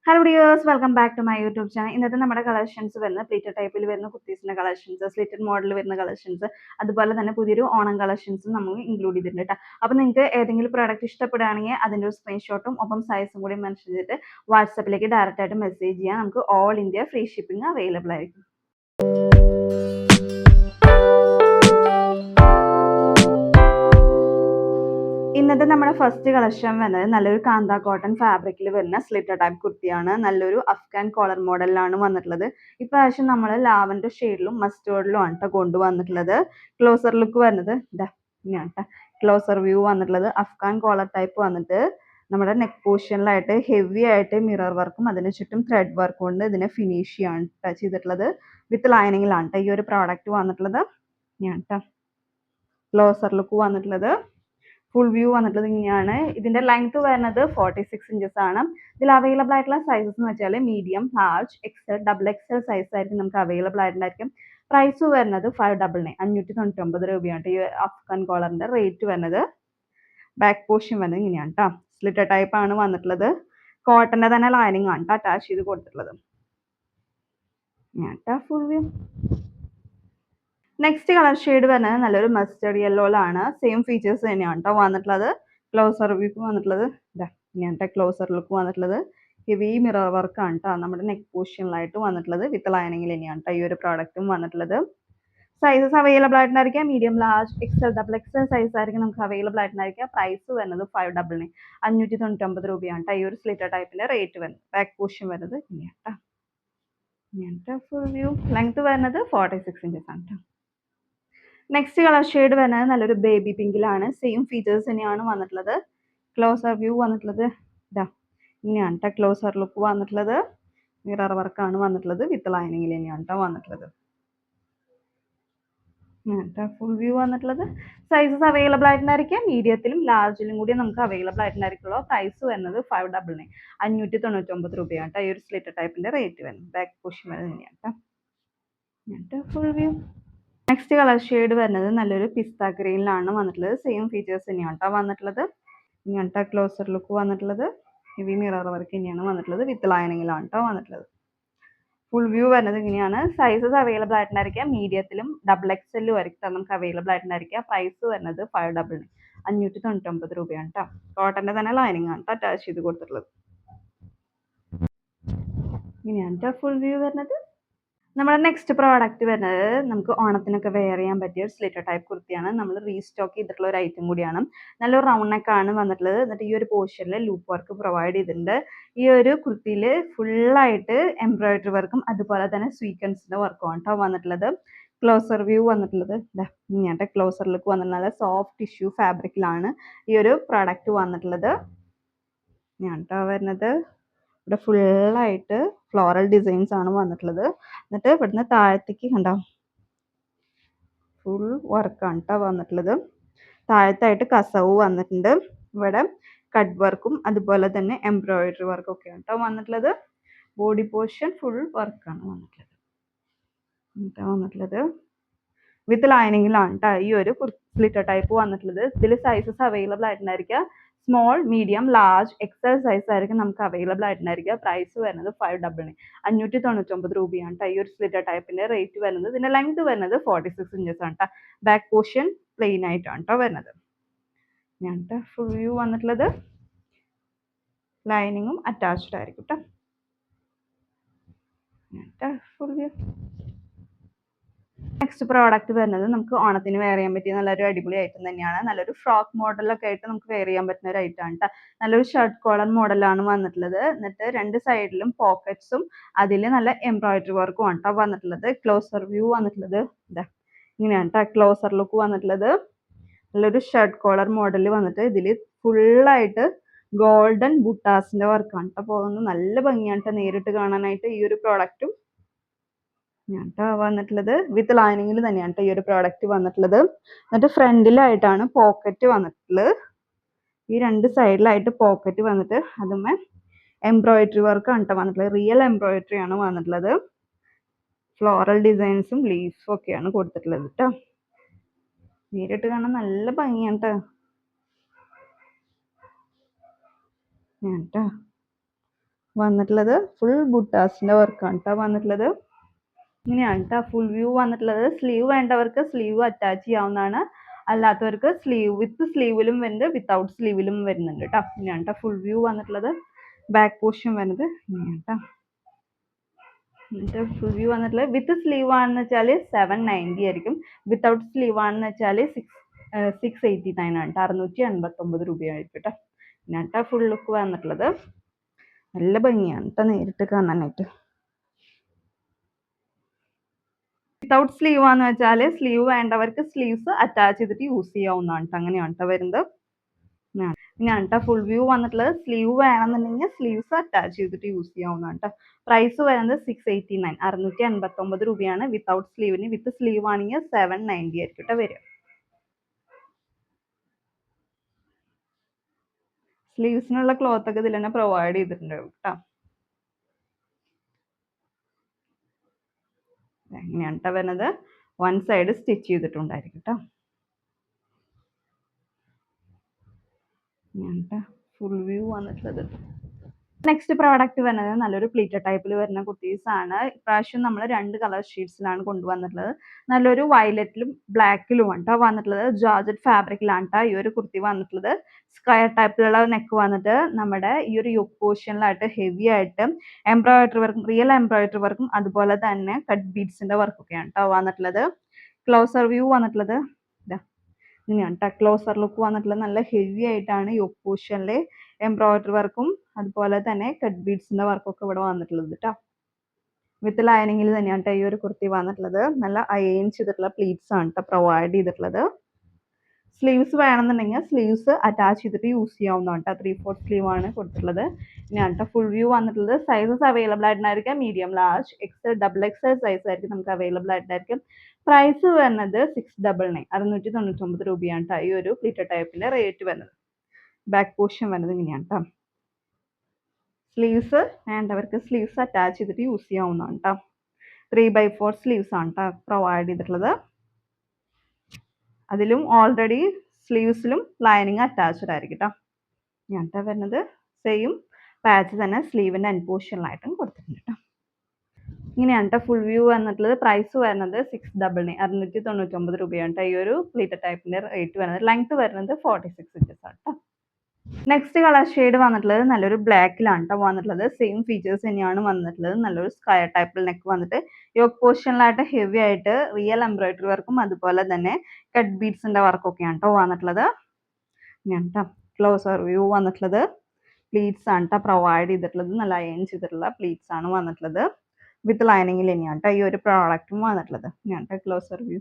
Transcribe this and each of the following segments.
Hello dears, welcome back to my YouTube channel. ഇന്നത്തെ നമ്മുടെ collections വരുന്ന പ്ലീറ്റഡ് ടൈപ്പിൽ വരുന്ന കുർത്തീസിന്റെ കളക്ഷൻസ്, സ്ലിറ്റഡ് മോഡൽ വരുന്ന കളക്ഷൻസ്, അതുപോലെ തന്നെ പുതിയൊരു ഓണം കളക്ഷൻസും നമ്മൾ ഇൻക്ലൂഡ് ചെയ്തിട്ടുണ്ട് കേട്ടോ. അപ്പോൾ നിങ്ങൾക്ക് ഏതെങ്കിലും പ്രോഡക്റ്റ് ഇഷ്ടപ്പെടുകയാണെങ്കിൽ അതിൻ്റെ ഒരു സ്ക്രീൻഷോട്ടും ഒപ്പം സൈസും കൂടി മെൻഷൻ ചെയ്തിട്ട് വാട്സപ്പിലേക്ക് ഡയറക്റ്റ് ആയിട്ട് മെസ്സേജ് ചെയ്യാം. നമുക്ക് all India free shipping available ആയിരിക്കും. ഇന്നത്തെ നമ്മുടെ ഫസ്റ്റ് കളക്ഷൻ വരുന്നത് നല്ലൊരു കാന്ത കോട്ടൺ ഫാബ്രിക്കിൽ വരുന്ന സ്ലിറ്റഡ് ടൈപ്പ് കുർത്തിയാണ്. നല്ലൊരു അഫ്ഗാൻ കോളർ മോഡലിലാണ് വന്നിട്ടുള്ളത്. ഇപ്രാവശ്യം നമ്മൾ ലാവൻഡർ ഷെയ്ഡിലും മസ്റ്റേർഡിലും ആണ് കേട്ടോ കൊണ്ടുവന്നിട്ടുള്ളത്. ക്ലോസർ ലുക്ക് വരുന്നത് ഇതാ ഇങ്ങനെയാണ് കേട്ടോ. ക്ലോസർ വ്യൂ വന്നിട്ടുള്ളത് അഫ്ഗാൻ കോളർ ടൈപ്പ് വന്നിട്ട് നമ്മുടെ നെക്ക് പോർഷനിലായിട്ട് ഹെവി ആയിട്ട് മിറർ വർക്കും അതിന് ചുറ്റും ത്രെഡ് വർക്കും കൊണ്ട് ഇതിനെ ഫിനിഷ് ചെയ്യാണ് ചെയ്തിട്ടുള്ളത്. വിത്ത് ലൈനിങ്ങിലാണ് കേട്ടോ ഈ ഒരു പ്രോഡക്റ്റ് വന്നിട്ടുള്ളത്. ഞാൻ കേട്ടോ ക്ലോസർ ലുക്ക് വന്നിട്ടുള്ളത്. ഫുൾ വ്യൂ വന്നിട്ടുള്ളത് ഇങ്ങനെയാണ്. ഇതിന്റെ ലെങ്ത് വരുന്നത് 46 ഇഞ്ചസ് ആണ്. ഇതിൽ അവൈലബിൾ ആയിട്ടുള്ള സൈസസ് എന്ന് വെച്ചാൽ medium, large, XL, double XL size ആയിരിക്കും നമുക്ക് അവൈലബിൾ ആയിട്ടുണ്ടായിരിക്കും. പ്രൈസ് വരുന്നത് 599 599 രൂപയാണ് ഈ അഫ്ഗാൻ കോളറിന്റെ റേറ്റ് വരുന്നത്. ബാക്ക് പോർഷൻ വരുന്നത് ഇങ്ങനെയാണ് കേട്ടോ. സ്ലിറ്റർ ടൈപ്പ് ആണ് വന്നിട്ടുള്ളത്. കോട്ടന്റെ തന്നെ ലൈനിങ് ആണ് കേട്ടോ അറ്റാച്ച് ചെയ്ത് കൊടുത്തിട്ടുള്ളത്. Full view. Next colour shade വരുന്നത് നല്ലൊരു മസ്റ്റേർഡ് യെല്ലോയിലാണ്. സെയിം ഫീച്ചേഴ്സ് തന്നെയാണ് കേട്ടോ വന്നിട്ടുള്ളത്. ക്ലോസർ ലുക്ക് വന്നിട്ടുള്ളത് ഇതാ ഇങ്ങനത്തെ ക്ലോസർ ലുക്ക് വന്നിട്ടുള്ളത്. ഹെവി മിറർ വർക്കാണ് കേട്ടോ നമ്മുടെ നെക്ക് പോർഷനിലായിട്ട് വന്നിട്ടുള്ളത്. വിത്ത് ലൈനിങ്ങിൽ തന്നെയാണ് കേട്ടോ ഈ ഒരു പ്രോഡക്റ്റും വന്നിട്ടുള്ളത്. സൈസസ് അവൈലബിൾ ആയിട്ടുണ്ടായിരിക്കാം. Medium, large, XL, double XL size ആയിരിക്കും നമുക്ക് അവൈലബിൾ ആയിട്ടുണ്ടായിരിക്കുക. പ്രൈസ് വരുന്നത് 599 599 രൂപയാണ് കേട്ടോ ഈ ഒരു സ്ലിറ്റർ ടൈപ്പിന്റെ റേറ്റ് വരുന്നത്. ബാക്ക് പോർഷൻ വരുന്നത് ഇങ്ങനെയാണ് കേട്ടോ. Full view. ലെങ്ത് വരുന്നത് 46 ഇഞ്ചസ് ആണ് കേട്ടോ. നെക്സ്റ്റ് കളർ ഷെയ്ഡ് വരുന്നത് നല്ലൊരു ബേബി പിങ്കിലാണ്. സെയിം ഫീച്ചേഴ്സ് തന്നെയാണ് വന്നിട്ടുള്ളത്. ക്ലോസർ വ്യൂ വന്നിട്ടുള്ളത് ഇതാ ഇങ്ങനെയാണ് കേട്ടോ. ക്ലോസർ ലുക്ക് വന്നിട്ടുള്ളത്. മിറർ വർക്കാണ് വന്നിട്ടുള്ളത്. വിത്ത് ലൈനിങ്ങിൽ തന്നെയാണ് കേട്ടോ വന്നിട്ടുള്ളത്. ഫുൾ വ്യൂ വന്നിട്ടുള്ളത്. സൈസസ് അവൈലബിൾ ആയിട്ടുണ്ടായിരിക്കും. മീഡിയത്തിലും ലാർജിലും കൂടി നമുക്ക് അവൈലബിൾ ആയിട്ടുണ്ടായിരിക്കുള്ളൂ. പ്രൈസ് വരുന്നത് 599 599 രൂപയാണ് കേട്ടോ ഈ ഒരു സ്ലിറ്റർ ടൈപ്പിന്റെ റേറ്റ് വരുന്നത്. ബാക്ക് പോർഷൻ വരുന്നത് തന്നെയാണ് കേട്ടോ. Full view. Next colour shade വരുന്നത് നല്ലൊരു പിസ്ത ഗ്രീനിലാണ് വന്നിട്ടുള്ളത്. സെയിം ഫീച്ചേഴ്സ് തന്നെയാണ് കേട്ടോ വന്നിട്ടുള്ളത്. ഇങ്ങനത്തെ ക്ലോസർ ലുക്ക് വന്നിട്ടുള്ളത്. ഹെവി മിറർ വർക്ക് തന്നെയാണ് വന്നിട്ടുള്ളത്. വിത്ത് ലൈനിങ്ങിലാണ് കേട്ടോ വന്നിട്ടുള്ളത്. ഫുൾ വ്യൂ വരുന്നത് ഇങ്ങനെയാണ്. സൈസസ് അവൈലബിൾ ആയിട്ടുണ്ടായിരിക്കാം. മീഡിയത്തിലും ഡബിൾ എക്സലും ആയിരിക്കും നമുക്ക് അവൈലബിൾ ആയിട്ടുണ്ടായിരിക്കുക. പ്രൈസ് വരുന്നത് 599 599 രൂപയാണ് കേട്ടോ. കോട്ടന്റെ തന്നെ ലൈനിങ് ആണ് കേട്ടോ അറ്റാച്ച് ചെയ്ത് കൊടുത്തിട്ടുള്ളത്. ഇങ്ങനെയാണ് കേട്ടോ ഫുൾ വ്യൂ വരുന്നത്. നമ്മുടെ നെക്സ്റ്റ് പ്രോഡക്റ്റ് വരുന്നത് നമുക്ക് ഓണത്തിനൊക്കെ വെയർ ചെയ്യാൻ പറ്റിയ ഒരു സ്ലിറ്റർ ടൈപ്പ് കുർത്തിയാണ്. നമ്മൾ റീസ്റ്റോക്ക് ചെയ്തിട്ടുള്ള ഒരു ഐറ്റം കൂടിയാണ്. നല്ലൊരു റൗണ്ട് നെക്ക് ആണ് വന്നിട്ടുള്ളത്. എന്നിട്ട് ഈ ഒരു പോർഷനിൽ ലൂപ്പ് വർക്ക് പ്രൊവൈഡ് ചെയ്തിട്ടുണ്ട്. ഈ ഒരു കുർത്തിയിൽ ഫുള്ളായിട്ട് എംബ്രോയിഡറി വർക്കും അതുപോലെ തന്നെ സ്വീക്വൻസിന്റെ വർക്കും ആണ് കേട്ടോ വന്നിട്ടുള്ളത്. ക്ലോസർ വ്യൂ വന്നിട്ടുള്ളത് ഇങ്ങനത്തെ ക്ലോസർ ലുക്ക് വന്നിട്ടുള്ളത്. സോഫ്റ്റ് ടിഷ്യൂ ഫാബ്രിക്കിലാണ് ഈ ഒരു പ്രോഡക്റ്റ് വന്നിട്ടുള്ളത്. ഞാൻ കേട്ടോ വരുന്നത് ഇവിടെ ഫുള്ളായിട്ട് ഫ്ലോറൽ ഡിസൈൻസ് ആണ് വന്നിട്ടുള്ളത്. എന്നിട്ട് ഇവിടുന്ന് താഴത്തേക്ക് കണ്ടോ ഫുൾ വർക്കാണ് കേട്ടോ വന്നിട്ടുള്ളത്. താഴത്തായിട്ട് കസവ് വന്നിട്ടുണ്ട്. ഇവിടെ കട്ട് വർക്കും അതുപോലെ തന്നെ എംബ്രോയിഡറി വർക്കും ഒക്കെയാണ് കേട്ടോ വന്നിട്ടുള്ളത്. ബോഡി പോർഷൻ ഫുൾ വർക്കാണ് വന്നിട്ടുള്ളത്. വിത്ത് ലൈനിങ്ങിലാണ് കേട്ടോ ഈ ഒരു സ്ലിറ്റർ ടൈപ്പ് വന്നിട്ടുള്ളത്. ഇതിൽ സൈസസ് അവൈലബിൾ ആയിട്ടുണ്ടായിരിക്കുക. Small, medium, large, XL size ആയിരിക്കും നമുക്ക് അവൈലബിൾ ആയിട്ടുണ്ടായിരിക്കുക. പ്രൈസ് വരുന്നത് 599 599 രൂപയാണ് കേട്ടോ ഈ ഒരു സ്ലിറ്റർ ടൈപ്പിന്റെ റേറ്റ് വരുന്നത്. ഇതിന്റെ ലെങ്ത് വരുന്നത് 46 ഇഞ്ചസ് ആണ് കേട്ടോ. ബാക്ക് പോർഷൻ പ്ലെയിൻ ആയിട്ടാണ് കേട്ടോ വരുന്നത്. ഞാൻ ഫുൾ വ്യൂ വന്നിട്ടുള്ളത്. ലൈനിങ്ങും അറ്റാച്ച്ഡ് ആയിരിക്കും കേട്ടോ. Full view. നെക്സ്റ്റ് പ്രോഡക്റ്റ് വരുന്നത് നമുക്ക് ഓണത്തിന് വെയർ ചെയ്യാൻ പറ്റിയ നല്ലൊരു അടിപൊളി ഐറ്റം തന്നെയാണ്. നല്ലൊരു ഫ്രോക്ക് മോഡലൊക്കെ ആയിട്ട് നമുക്ക് വെയർ ചെയ്യാൻ പറ്റുന്ന ഒരു ഐറ്റം ആണ് കേട്ടോ. നല്ലൊരു ഷർട്ട് കോളർ മോഡലാണ് വന്നിട്ടുള്ളത്. എന്നിട്ട് രണ്ട് സൈഡിലും പോക്കറ്റ്സും അതിൽ നല്ല എംബ്രോയിഡറി വർക്കും ആണ് കേട്ടോ വന്നിട്ടുള്ളത്. ക്ലോസർ വ്യൂ വന്നിട്ടുള്ളത് ഇതാ ഇങ്ങനെയാണ് കേട്ടോ. ക്ലോസർ ലുക്ക് വന്നിട്ടുള്ളത്. നല്ലൊരു ഷർട്ട് കോളർ മോഡൽ വന്നിട്ട് ഇതിൽ ഫുള്ളായിട്ട് ഗോൾഡൻ ബുട്ടാസിന്റെ വർക്കാണ് കേട്ടോ പോകുന്നത്. നല്ല ഭംഗിയാണ് കേട്ടോ നേരിട്ട് കാണാനായിട്ട് ഈ ഒരു പ്രോഡക്റ്റും. വന്നിട്ടുള്ളത് വിത്ത് ലൈനിങ്ങിൽ തന്നെയാണ് കേട്ടോ ഈ ഒരു പ്രോഡക്റ്റ് വന്നിട്ടുള്ളത്. എന്നിട്ട് ഫ്രണ്ടിലായിട്ടാണ് പോക്കറ്റ് വന്നിട്ടുള്ളത്. ഈ രണ്ട് സൈഡിലായിട്ട് പോക്കറ്റ് വന്നിട്ട് അതുമേ എംബ്രോയിഡറി വർക്കാണ് കേട്ടോ വന്നിട്ടുള്ളത്. റിയൽ എംബ്രോയിഡറി ആണ് വന്നിട്ടുള്ളത്. ഫ്ലോറൽ ഡിസൈൻസും ലീഫും ഒക്കെയാണ് കൊടുത്തിട്ടുള്ളത് കേട്ടോ. നേരിട്ട് കാണാൻ നല്ല ഭംഗിയാണ് കേട്ടോ. വന്നിട്ടുള്ളത് ഫുൾ ബുട്ടാസിന്റെ വർക്കാണ് കേട്ടോ വന്നിട്ടുള്ളത്. ഇങ്ങനെയാണ് കേട്ടോ ഫുൾ വ്യൂ വന്നിട്ടുള്ളത്. സ്ലീവ് വേണ്ടവർക്ക് സ്ലീവ് അറ്റാച്ച് ചെയ്യാവുന്നതാണ്, അല്ലാത്തവർക്ക് സ്ലീവ് വിത്ത് സ്ലീവിലും വരുന്നുണ്ട്, വിത്തൗട്ട് സ്ലീവിലും വരുന്നുണ്ട് കേട്ടോ. ഇങ്ങനെയാണ് കേട്ടോ ഫുൾ വ്യൂ വന്നിട്ടുള്ളത്. ബാക്ക് പോർഷൻ വരുന്നത് ഇങ്ങനെയാണ് കേട്ടോ. എന്നിട്ട് ഫുൾ വ്യൂ വന്നിട്ടുള്ളത് വിത്ത് സ്ലീവ് ആണെന്ന് വെച്ചാൽ 790 ആയിരിക്കും, വിത്തൗട്ട് സ്ലീവ് ആണെന്ന് വെച്ചാൽ 689 ആണ് കേട്ടോ, 689 രൂപയായിരിക്കും കേട്ടോ. ഇങ്ങനെയാണ് കേട്ടോ ഫുൾ ലുക്ക് വന്നിട്ടുള്ളത്. നല്ല ഭംഗിയാണ് കേട്ടോ നേരിട്ട് കാണാനായിട്ട്. വിത്തൗട്ട് സ്ലീവ് ആണെന്ന് വെച്ചാൽ സ്ലീവ് വേണ്ടവർക്ക് സ്ലീവ്സ് അറ്റാച്ച് ചെയ്തിട്ട് യൂസ് ചെയ്യാവുന്നതാണ് കേട്ടോ. അങ്ങനെയാണ് കേട്ടോ വരുന്നത്. ഇങ്ങനെയാണ് കേട്ടോ ഫുൾ വ്യൂ വന്നിട്ടുള്ളത്. സ്ലീവ് വേണമെന്നുണ്ടെങ്കിൽ സ്ലീവ്സ് അറ്റാച്ച് ചെയ്തിട്ട് യൂസ് ചെയ്യാവുന്നതാണ് കേട്ടോ. പ്രൈസ് വരുന്നത് 689, 689 രൂപയാണ് വിത്തൗട്ട് സ്ലീവിന്. വിത്ത് സ്ലീവ് ആണെങ്കിൽ 790 ആയിരിക്കും കേട്ടോ വരിക. സ്ലീവ്സിനുള്ള ക്ലോത്ത് ഒക്കെ ഇതിൽ തന്നെ പ്രൊവൈഡ് ചെയ്തിട്ടുണ്ട് കേട്ടോ. ഇങ്ങനെയാണ് കേട്ടോ വരുന്നത്. വൺ സൈഡ് സ്റ്റിച്ച് ചെയ്തിട്ടുണ്ടായിരിക്കും കേട്ടോ. ഇങ്ങനത്തെ ഫുൾ വ്യൂ വന്നിട്ടുള്ളത്. നെക്സ്റ്റ് പ്രോഡക്റ്റ് വരുന്നത് നല്ലൊരു പ്ലീറ്റഡ് ടൈപ്പിൽ വരുന്ന കുർത്തീസ് ആണ്. ഇപ്രാവശ്യം നമ്മൾ 2 കളർ ഷീറ്റ്സിലാണ് കൊണ്ടുവന്നിട്ടുള്ളത്. നല്ലൊരു വയലറ്റിലും ബ്ലാക്കിലും ആണ് കേട്ടോ വന്നിട്ടുള്ളത്. ജോർജറ്റ് ഫാബ്രിക്കിലാണ് കേട്ടോ ഈ ഒരു കുർത്തി വന്നിട്ടുള്ളത്. സ്ക്വയർ ടൈപ്പിലുള്ള നെക്ക് വന്നിട്ട് നമ്മുടെ ഈ ഒരു യോക്ക് പോർഷനിലായിട്ട് ഹെവി ആയിട്ട് എംബ്രോയിഡറി വർക്കും റിയൽ എംബ്രോയിഡറി വർക്കും അതുപോലെ തന്നെ കട്ട് ബീഡ്സിന്റെ വർക്കൊക്കെയാണ് കേട്ടോ വന്നിട്ടുള്ളത്. ക്ലോസർ വ്യൂ വന്നിട്ടുള്ളത് ഇങ്ങനെയാണ് കേട്ടോ. ക്ലോസർ ലുക്ക് വന്നിട്ടുള്ളത് നല്ല ഹെവി ആയിട്ടാണ് യോക്ക് പോർഷനിലെ എംബ്രോയിഡറി വർക്കും അതുപോലെ തന്നെ കട്ട് ബീഡ്സിന്റെ വർക്കൊക്കെ ഇവിടെ വന്നിട്ടുള്ളത് കേട്ടോ. വിത്ത് ലൈനിങ്ങിൽ തന്നെയാണ് കേട്ടോ ഈ ഒരു കുർത്തി വന്നിട്ടുള്ളത്. നല്ല അയൺ ചെയ്തിട്ടുള്ള പ്ലീറ്റ്സ് ആണ് കേട്ടോ പ്രൊവൈഡ് ചെയ്തിട്ടുള്ളത്. സ്ലീവ്സ് വേണമെന്നുണ്ടെങ്കിൽ സ്ലീവ്സ് അറ്റാച്ച് ചെയ്തിട്ട് യൂസ് ചെയ്യാവുന്നതാണ് കേട്ടോ. 3/4 സ്ലീവ് ആണ് കൊടുത്തിട്ടുള്ളത്. ഇങ്ങനെയാണ് കേട്ടോ ഫുൾ വ്യൂ വന്നിട്ടുള്ളത്. സൈസസ് അവൈലബിൾ ആയിട്ടുണ്ടായിരിക്കും medium, large, XL, XXL size ആയിരിക്കും നമുക്ക് അവൈലബിൾ ആയിട്ടുണ്ടായിരിക്കും. പ്രൈസ് വരുന്നത് 699, 699 രൂപയാണ് കേട്ടോ ഈ ഒരു പ്ലീറ്റഡ് ടൈപ്പിന്റെ റേറ്റ് വരുന്നത്. ബാക്ക് പോർഷൻ വരുന്നത് ഇങ്ങനെയാണ് കേട്ടോ. സ്ലീവ്സ് വേണ്ടവർക്ക് സ്ലീവ്സ് അറ്റാച്ച് ചെയ്തിട്ട് യൂസ് ചെയ്യാവുന്നതാണ് കേട്ടോ. 3/4 സ്ലീവ്സ് ആണ് കേട്ടോ പ്രൊവൈഡ് ചെയ്തിട്ടുള്ളത്. അതിലും ഓൾറെഡി സ്ലീവ്സിലും ലൈനിങ് അറ്റാച്ച്ഡ് ആയിരിക്കും കേട്ടോ. ഇങ്ങനത്തെ വരുന്നത് സെയിം പാച്ച് തന്നെ സ്ലീവിന്റെ എൻഡ് പോർഷനിലായിട്ടും കൊടുത്തിട്ടുണ്ട് കേട്ടോ. ഇങ്ങനെയാണ് കേട്ടോ ഫുൾ വ്യൂ വന്നിട്ടുള്ളത്. പ്രൈസ് വരുന്നത് 699, 699 രൂപയാണ് കേട്ടോ ഈ ഒരു പ്ലീറ്റഡ് ടൈപ്പിന്റെ റേറ്റ് വരുന്നത്. ലെങ്ത് വരുന്നത് 46 ഇഞ്ചസ് ആണ് കേട്ടോ. നെക്സ്റ്റ് കളർ ഷെയ്ഡ് വന്നിട്ടുള്ളത് നല്ലൊരു ബ്ലാക്കിലാണ് കേട്ടോ വന്നിട്ടുള്ളത്. സെയിം ഫീച്ചേഴ്സ് തന്നെയാണ് വന്നിട്ടുള്ളത്. നല്ലൊരു സ്ക്വയർ ടൈപ്പിൽ നെക്ക് വന്നിട്ട് യോക്ക് പോർഷനിലായിട്ട് ഹെവി ആയിട്ട് റിയൽ എംബ്രോയിഡറി വർക്കും അതുപോലെ തന്നെ കട്ട് ബീഡ്സിന്റെ വർക്കൊക്കെയാണ് കേട്ടോ വന്നിട്ടുള്ളത്. ഇങ്ങനെയാണ് കേട്ടോ ക്ലോസർ വ്യൂ വന്നിട്ടുള്ളത്. പ്ലീറ്റ്സ് ആണ് കേട്ടോ പ്രൊവൈഡ് ചെയ്തിട്ടുള്ളത്. നല്ല അയൺ ചെയ്തിട്ടുള്ള പ്ലീറ്റ്സ് ആണ് വന്നിട്ടുള്ളത്. വിത്ത് ലൈനിങ്ങിൽ തന്നെയാണ് കേട്ടോ ഈ ഒരു പ്രോഡക്റ്റും വന്നിട്ടുള്ളത്. ഇങ്ങനെയാണ് കേട്ടോ ക്ലോസർ വ്യൂ.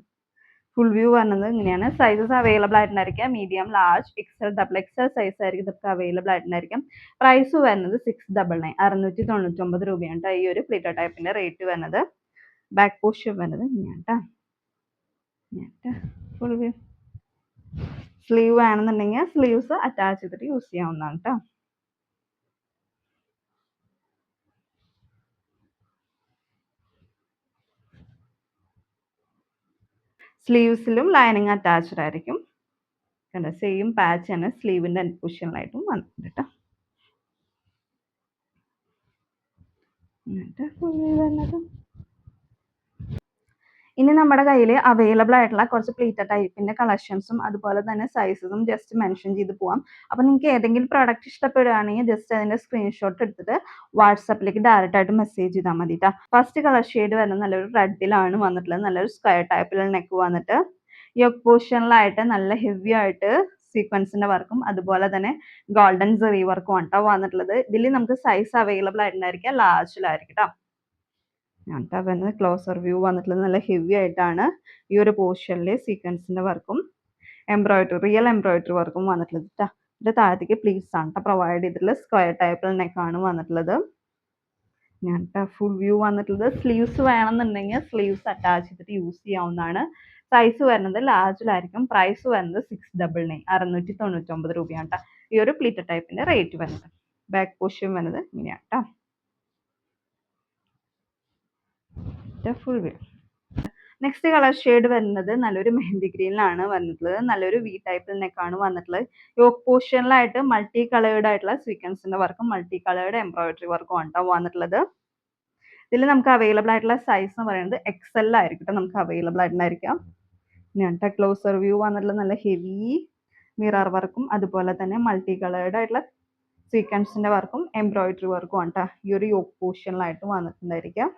ഫുൾ വ്യൂ വരുന്നത് ഇങ്ങനെയാണ്. സൈസസ് അവൈലബിൾ ആയിട്ടുണ്ടായിരിക്കാം medium, large, XL, XXL size ആയിരിക്കും ഇതൊക്കെ അവൈലബിൾ ആയിട്ടുണ്ടായിരിക്കും. പ്രൈസ് വരുന്നത് 699, 699 രൂപയാണ് കേട്ടോ ഈ ഒരു പ്ലീറ്റഡ് ടൈപ്പിന്റെ റേറ്റ് വരുന്നത്. ബാക്ക് പോർഷൻ വരുന്നത് ഇങ്ങനെയാണ് കേട്ടോ. Full view. സ്ലീവ് വേണമെന്നുണ്ടെങ്കിൽ സ്ലീവ്സ് അറ്റാച്ച് ചെയ്തിട്ട് യൂസ് ചെയ്യാവുന്നതാണ് കേട്ടോ. സ്ലീവ്സിലും ലൈനിങ് അറ്റാച്ച്ഡ് ആയിരിക്കും. കണ്ടോ സെയിം പാച്ച് തന്നെ സ്ലീവിന്റെ എൻഡ് പൊസിഷനിലായിട്ടും വന്നിട്ടുണ്ട് കേട്ടോ. ഇനി നമ്മുടെ കയ്യിൽ അവൈലബിൾ ആയിട്ടുള്ള കുറച്ച് പ്ലീറ്റഡ് ടൈപ്പിന്റെ കളക്ഷൻസും അതുപോലെ തന്നെ സൈസസും ജസ്റ്റ് മെൻഷൻ ചെയ്ത് പോവാം. അപ്പോൾ നിങ്ങൾക്ക് ഏതെങ്കിലും പ്രോഡക്റ്റ് ഇഷ്ടപ്പെടുകയാണെങ്കിൽ ജസ്റ്റ് അതിന്റെ സ്ക്രീൻഷോട്ട് എടുത്തിട്ട് വാട്സാപ്പിലേക്ക് ഡയറക്റ്റ് ആയിട്ട് മെസ്സേജ് ചെയ്താൽ മതി കേട്ടോ. ഫസ്റ്റ് കളർ ഷെയ്ഡ് വരുന്നത് നല്ലൊരു റെഡിലാണ് വന്നിട്ടുള്ളത്. നല്ലൊരു സ്ക്വയർ ടൈപ്പിലുള്ള നെക്ക് വന്നിട്ട് യോക്ക് പോർഷനിലായിട്ട് നല്ല ഹെവി ആയിട്ട് സീക്വൻസിന്റെ വർക്കും അതുപോലെ തന്നെ ഗോൾഡൻ സെറി വർക്കും ആണ് കേട്ടോ വന്നിട്ടുള്ളത്. ഇതിൽ നമുക്ക് സൈസ് അവൈലബിൾ ആയിട്ടുണ്ടായിരിക്കാം ലാർജിലായിരിക്കും കേട്ടോ. കേട്ടോ വരുന്നത് ക്ലോസർ വ്യൂ വന്നിട്ടുള്ളത്. നല്ല ഹെവി ആയിട്ടാണ് ഈ ഒരു പോർഷനിൽ സീക്വൻസിന്റെ വർക്കും റിയൽ എംബ്രോയിഡറി വർക്കും വന്നിട്ടുള്ളത് കേട്ടോ. ഇതിന്റെ താഴത്തേക്ക് പ്ലീറ്റ്സ് ആണ് കേട്ടോ പ്രൊവൈഡ് ചെയ്തിട്ടുള്ളത്. സ്ക്വയർ ടൈപ്പിൽ നെക്കാണ് വന്നിട്ടുള്ളത്. ഞാൻ ഫുൾ വ്യൂ വന്നിട്ടുള്ളത്. സ്ലീവ്സ് വേണമെന്നുണ്ടെങ്കിൽ സ്ലീവ്സ് അറ്റാച്ച് ചെയ്തിട്ട് യൂസ് ചെയ്യാവുന്നതാണ്. സൈസ് വരുന്നത് ലാർജിലായിരിക്കും. പ്രൈസ് വരുന്നത് 699, 699 രൂപയാണ് കേട്ടോ ഈ ഒരു പ്ലീറ്റഡ് ടൈപ്പിന്റെ റേറ്റ് വരുന്നത്. ബാക്ക് പോർഷൻ വരുന്നത് ഇങ്ങനെയാണ് കേട്ടോ. Full view. Next colour shade വരുന്നത് നല്ലൊരു മെഹന്തി ഗ്രീനിലാണ് വന്നിട്ടുള്ളത്. നല്ലൊരു വി ടൈപ്പിൽ നെക്കാണ് വന്നിട്ടുള്ളത്. യോക്ക് പോർഷനിലായിട്ട് മൾട്ടി കളേർഡ് ആയിട്ടുള്ള സ്വീക്വൻസിന്റെ വർക്കും മൾട്ടി കളേർഡ് എംബ്രോയിഡറി വർക്കും ആണ് ട്ടോ വന്നിട്ടുള്ളത്. ഇതിൽ നമുക്ക് അവൈലബിൾ ആയിട്ടുള്ള സൈസ് എന്ന് പറയുന്നത് എക്സൽ ആയിരിക്കും ട്ടോ നമുക്ക് അവൈലബിൾ ആയിട്ടുണ്ടായിരിക്കാം. ഇനി ക്ലോസർ വ്യൂ വന്നിട്ടുള്ള നല്ല ഹെവി മിറർ വർക്കും അതുപോലെ തന്നെ മൾട്ടി കളേർഡ് ആയിട്ടുള്ള സ്വീക്വൻസിന്റെ വർക്കും എംബ്രോയിഡറി വർക്കും ആണ് ട്ടോ ഈ ഒരു യോക്ക് പോർഷനിലായിട്ട് വന്നിട്ടുണ്ടായിരിക്കാം.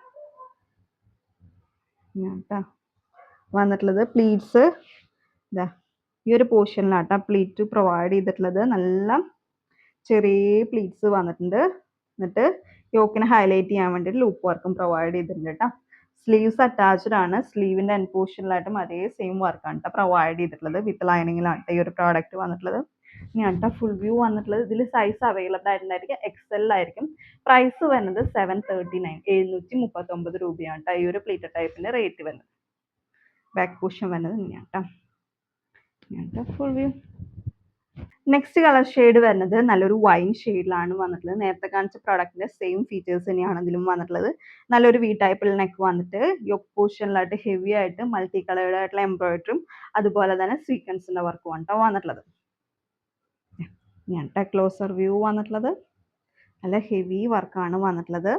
വന്നിട്ടുള്ളത് പ്ലീറ്റ്സ് ഇതാ ഈ ഒരു പോർഷനിലാട്ടോ പ്ലീറ്റ് പ്രൊവൈഡ് ചെയ്തിട്ടുള്ളത്. നല്ല ചെറിയ പ്ലീറ്റ്സ് വന്നിട്ടുണ്ട്. എന്നിട്ട് യോക്കിനെ ഹൈലൈറ്റ് ചെയ്യാൻ വേണ്ടിയിട്ട് ലൂപ്പ് വർക്കും പ്രൊവൈഡ് ചെയ്തിട്ടുണ്ട് കേട്ടോ. സ്ലീവ്സ് അറ്റാച്ച്ഡ് ആണ്. സ്ലീവിന്റെ എൻഡ് പോർഷനിലായിട്ടും അതേ സെയിം വർക്കാണ് കേട്ടോ പ്രൊവൈഡ് ചെയ്തിട്ടുള്ളത്. വിത്ത് ലൈനിങ്ങിലാണ് ഈ ഒരു പ്രോഡക്റ്റ് വന്നിട്ടുള്ളത്. ഇനിയാണ് കേട്ടോ ഫുൾ വ്യൂ വന്നിട്ടുള്ളത്. ഇതിൽ സൈസ് അവൈലബിൾ ആയിട്ടുണ്ടായിരിക്കും എക്സൽ ആയിരിക്കും. പ്രൈസ് വരുന്നത് 739 739 രൂപയാണ് കേട്ടോ ഈ ഒരു പ്ലീറ്റഡ് ടൈപ്പിന്റെ റേറ്റ് വരുന്നത്. ബാക്ക് പോർഷൻ വരുന്നത് ഇങ്ങനെയാണ് full view. Next colour shade വരുന്നത് നല്ലൊരു വൈൻ ഷെയ്ഡിലാണ് വന്നിട്ടുള്ളത്. നേരത്തെ കാണിച്ച പ്രോഡക്റ്റിന്റെ സെയിം ഫീച്ചേഴ്സ് തന്നെയാണ് ഇതിലും വന്നിട്ടുള്ളത്. നല്ലൊരു വി ടൈപ്പിൽ നെക്ക് വന്നിട്ട് യോക്ക് പോർഷനിലായിട്ട് ഹെവി ആയിട്ട് മൾട്ടി കളേർഡ് ആയിട്ടുള്ള എംബ്രോയിഡറിയും അതുപോലെ തന്നെ സ്വീക്വൻസിന്റെ വർക്കും ആണ് വന്നിട്ടുള്ളത്. ഞാൻ ക്ലോസർ വ്യൂ വന്നിട്ടുള്ളത്. നല്ല ഹെവി വർക്കാണ് വന്നിട്ടുള്ളത്.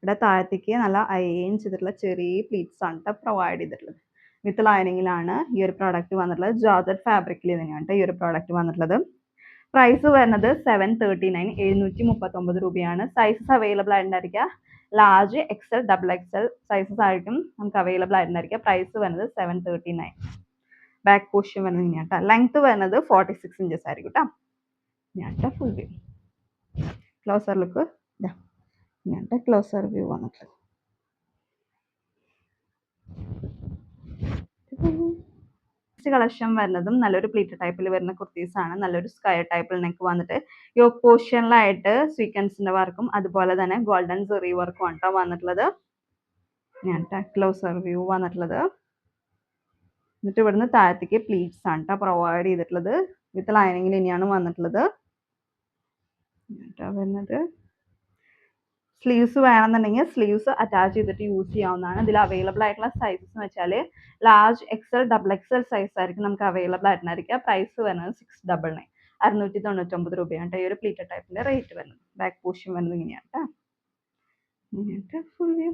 ഇവിടെ താഴത്തേക്ക് നല്ല അയൺ ചെയ്തിട്ടുള്ള ചെറിയ പ്ലീറ്റ്സ് ആണ് പ്രൊവൈഡ് ചെയ്തിട്ടുള്ളത്. വിത്ത് ലൈനിങ്ങിലാണ് ഈ ഒരു പ്രോഡക്റ്റ് വന്നിട്ടുള്ളത്. ജോർജറ്റ് ഫാബ്രിക്കിൽ തന്നെയാണ് ഈ ഒരു പ്രോഡക്റ്റ് വന്നിട്ടുള്ളത്. പ്രൈസ് വരുന്നത് 739 739 രൂപയാണ്. സൈസസ് അവൈലബിൾ ആയിട്ടുണ്ടായിരിക്കുക large XL double XL sizes ആയിട്ടും നമുക്ക് അവൈലബിൾ ആയിട്ടുണ്ടായിരിക്കുക. പ്രൈസ് വരുന്നത് 739. ബാക്ക് പോർഷൻ വരുന്നത് ഇങ്ങനെയാട്ടോ. ലെങ്ത് വരുന്നത് 46 ഇഞ്ചസ് ആയിരിക്കും കേട്ടോ. ഞാൻ ഫുൾ വ്യൂ ക്ലോസർ ലുക്ക് ഞാൻ ക്ലോസർ വ്യൂ വന്നിട്ടുള്ളത്. കളക്ഷൻ വരുന്നതും നല്ലൊരു പ്ലീറ്റഡ് ടൈപ്പിൽ വരുന്ന കുർത്തീസ് ആണ്. നല്ലൊരു സ്ക്വയർ ടൈപ്പിൽ നെക്ക് വന്നിട്ട് യോക്ക് പോർഷനിലായിട്ട് സ്വീക്വൻസിന്റെ വർക്കും അതുപോലെ തന്നെ ഗോൾഡൻ സെറി വർക്കും ആണ് ട്ടോ വന്നിട്ടുള്ളത്. ഞാൻ ക്ലോസർ വ്യൂ വന്നിട്ടുള്ളത്. എന്നിട്ട് ഇവിടുന്ന് താഴത്തേക്ക് പ്ലീറ്റ്സ് ആണ് ട്ടോ പ്രൊവൈഡ് ചെയ്തിട്ടുള്ളത്. വിത്ത് ലൈനിങ്ങിൽ ഇനിയാണ് വന്നിട്ടുള്ളത്. വരുന്നത് സ്ലീവ്സ് വേണമെന്നുണ്ടെങ്കിൽ സ്ലീവ്സ് അറ്റാച്ച് ചെയ്തിട്ട് യൂസ് ചെയ്യാവുന്നതാണ്. ഇതിൽ അവൈലബിൾ ആയിട്ടുള്ള സൈസസ് എന്ന് വെച്ചാൽ large XL double XL size ആയിരിക്കും നമുക്ക് അവൈലബിൾ ആയിട്ടുണ്ടായിരിക്കുക. പ്രൈസ് വരുന്നത് 699 699 രൂപയാണ് ഈ ഒരു പ്ലീറ്റഡ് ടൈപ്പിന്റെ റേറ്റ് വരുന്നത്. ബാക്ക് പോർഷൻ വരുന്നത് ഇങ്ങനെയാണ്. Full view.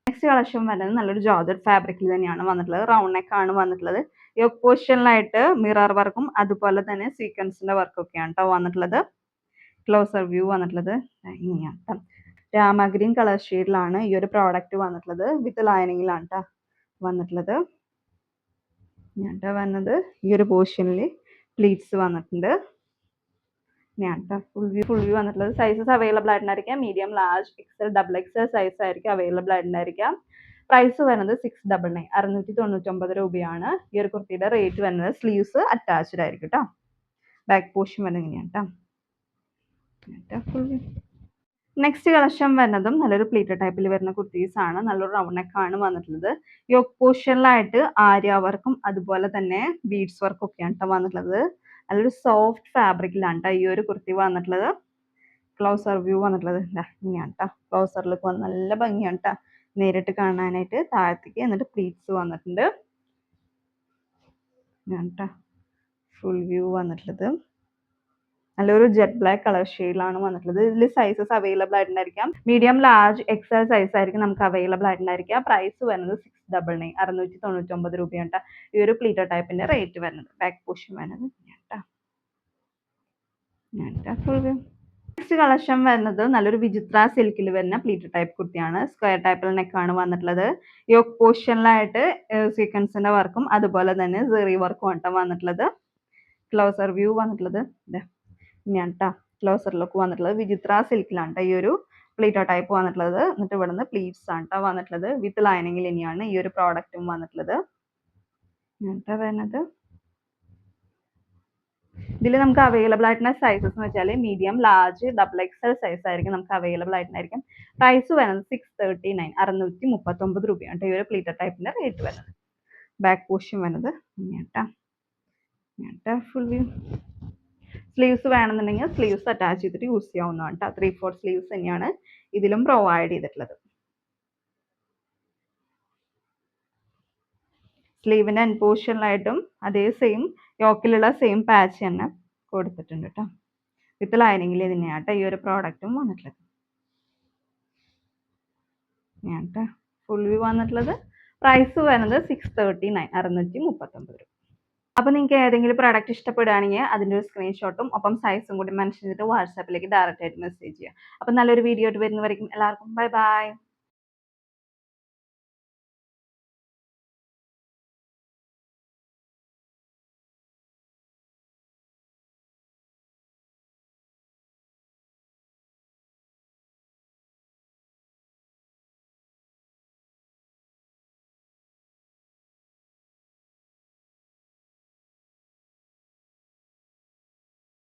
നെക്സ്റ്റ് കളക്ഷൻ വരുന്നത് നല്ലൊരു ജോർജറ്റ് ഫാബ്രിക്കിൽ തന്നെയാണ് വന്നിട്ടുള്ളത്. റൗണ്ട് നെക്ക് ആണ് വന്നിട്ടുള്ളത്. യോക്ക് പോർഷനിലായിട്ട് മിറർ വർക്കും അതുപോലെ തന്നെ സ്വീക്വൻസിന്റെ വർക്കും ഒക്കെയാണ് കേട്ടോ വന്നിട്ടുള്ളത്. ക്ലോസർ വ്യൂ വന്നിട്ടുള്ളത് ഇങ്ങനെയാണ്. രാമ ഗ്രീൻ കളർ ഷെയ്ഡിലാണ് ഈ ഒരു പ്രോഡക്റ്റ് വന്നിട്ടുള്ളത്. വിത്ത് ലൈനിങ്ങിലാണ് കേട്ടോ വന്നിട്ടുള്ളത്. വന്നത് ഈ ഒരു പോർഷനിൽ പ്ലീറ്റ്സ് വന്നിട്ടുണ്ട്. ഫുൾ വ്യൂ വന്നിട്ടുള്ളത്. സൈസസ് അവൈലബിൾ ആയിട്ടുണ്ടായിരിക്കാം medium large XL double XL size ആയിരിക്കും അവൈലബിൾ ആയിട്ടുണ്ടായിരിക്കാം. പ്രൈസ് വരുന്നത് 699 699 രൂപയാണ് ഈ ഒരു കുർത്തിയുടെ റേറ്റ് വരുന്നത്. സ്ലീവ്സ് അറ്റാച്ച്ഡ് ആയിരിക്കും കേട്ടോ. ബാക്ക് പോർഷൻ വരുന്നത് ഇങ്ങനെയാണ് കേട്ടോ. നെക്സ്റ്റ് കളക്ഷൻ വരുന്നതും നല്ലൊരു പ്ലീറ്റഡ് ടൈപ്പിൽ വരുന്ന കുർത്തീസ് ആണ്. നല്ലൊരു റൗണ്ട് നെക്ക് ആണ് വന്നിട്ടുള്ളത്. യോക്ക് പോർഷനിലായിട്ട് ആര്യ വർക്കും അതുപോലെ തന്നെ ബീഡ്സ് വർക്കും ഒക്കെയാണ് കേട്ടോ വന്നിട്ടുള്ളത്. നല്ലൊരു സോഫ്റ്റ് ഫാബ്രിക്കിലാണ് കേട്ടോ ഈ ഒരു കുർത്തി വന്നിട്ടുള്ളത്. ക്ലോസർ വ്യൂ വന്നിട്ടുള്ളത് ഇങ്ങനെയാണ് കേട്ടോ. ക്ലോസർ ലുക്ക് വന്ന് നല്ല ഭംഗിയാണ് കേട്ടോ നേരിട്ട് കാണാനായിട്ട്. താഴത്തേക്ക് എന്നിട്ട് പ്ലീറ്റ്സ് വന്നിട്ടുണ്ട്. ഫുൾ വ്യൂ വന്നിട്ടുള്ളത് നല്ലൊരു ജെറ്റ് ബ്ലാക്ക് കളർ ഷെയ്ഡിലാണ് വന്നിട്ടുള്ളത്. ഇതിൽ സൈസസ് അവൈലബിൾ ആയിട്ടുണ്ടായിരിക്കാം മീഡിയം ലാർജ് എക്സൽ സൈസ് ആയിരിക്കും നമുക്ക് അവൈലബിൾ ആയിട്ടുണ്ടായിരിക്കാം. പ്രൈസ് വരുന്നത് 699 699 രൂപയാണ് ഈ ഒരു പ്ലീറ്റഡ് ടൈപ്പിന്റെ റേറ്റ് വരുന്നത്. ബാക്ക് പോർഷൻ വരുന്നത് ഫുൾ വ്യൂ. നെക്സ്റ്റ് കളക്ഷൻ വരുന്നത് നല്ലൊരു വിചിത്ര സിൽക്കിൽ വരുന്ന പ്ലീറ്റഡ് ടൈപ്പ് കുർത്തിയാണ്. സ്ക്വയർ ടൈപ്പിൽ നെക്കാണ് വന്നിട്ടുള്ളത്. യോക്ക് പോർഷനിലായിട്ട് സീക്വൻസിന്റെ വർക്കും അതുപോലെ തന്നെ സെറി വർക്കും ആണ് വന്നിട്ടുള്ളത്. ക്ലോസർ വ്യൂ വന്നിട്ടുള്ളത് ഇങ്ങനെയാണ് കേട്ടോ. ക്ലോസർ ലുക്ക് വന്നിട്ടുള്ളത് വിചിത്ര സിൽക്കിലാണ് ഈ ഒരു പ്ലീറ്റഡ് ടൈപ്പ് വന്നിട്ടുള്ളത്. എന്നിട്ട് ഇവിടുന്ന് പ്ലീറ്റ്സ് ആണ് കേട്ടോ വന്നിട്ടുള്ളത്. വിത്ത് ലൈനിങ്ങിൽ ഇനിയാണ് ഈ ഒരു പ്രോഡക്റ്റും വന്നിട്ടുള്ളത്. വരുന്നത് ഇതിൽ നമുക്ക് അവൈലബിൾ ആയിട്ടുള്ള സൈസസ് എന്ന് വെച്ചാൽ medium large double XL size ആയിരിക്കും നമുക്ക് അവൈലബിൾ ആയിട്ടുണ്ടായിരിക്കും. പ്രൈസ് വരുന്നത് 639 639 രൂപയാണ് ഈ ഒരു പ്ലീറ്റഡ് ടൈപ്പിന്റെ റേറ്റ് വരുന്നത്. ബാക്ക് പോർഷൻ വരുന്നത് ഇങ്ങനെയാട്ടാ. Full view. സ്ലീവ്സ് വേണമെന്നുണ്ടെങ്കിൽ സ്ലീവ്സ് അറ്റാച്ച് ചെയ്തിട്ട് യൂസ് ചെയ്യാവുന്നതാണ് കേട്ടോ. 3/4 സ്ലീവ്സ് തന്നെയാണ് ഇതിലും പ്രൊവൈഡ് ചെയ്തിട്ടുള്ളത്. സ്ലീവിൻ്റെ എൻ പോർഷനിലായിട്ടും അതേ സെയിം യോക്കിലുള്ള സെയിം പാച്ച് തന്നെ കൊടുത്തിട്ടുണ്ട് കേട്ടോ. വിത്ത് ലൈനിങ്ങിൽ തന്നെയാണ് കേട്ടോ ഈ ഒരു പ്രോഡക്റ്റും വന്നിട്ടുള്ളത്. ഞാൻ കേട്ടോ ഫുൾ വ്യൂ വന്നിട്ടുള്ളത്. പ്രൈസ് വരുന്നത് 639, 639 രൂപ. അപ്പോൾ നിങ്ങൾക്ക് ഏതെങ്കിലും പ്രോഡക്റ്റ് ഇഷ്ടപ്പെടുകയാണെങ്കിൽ അതിൻ്റെ ഒരു സ്ക്രീൻഷോട്ടും ഒപ്പം സൈസും കൂടി മെൻഷൻ ചെയ്തിട്ട് വാട്സാപ്പിലേക്ക് ഡയറക്റ്റ് ആയിട്ട് മെസ്സേജ് ചെയ്യുക. അപ്പോൾ നല്ലൊരു വീഡിയോ ആയിട്ട് വരുന്നവരേക്കും എല്ലാവർക്കും ബൈ ബൈ.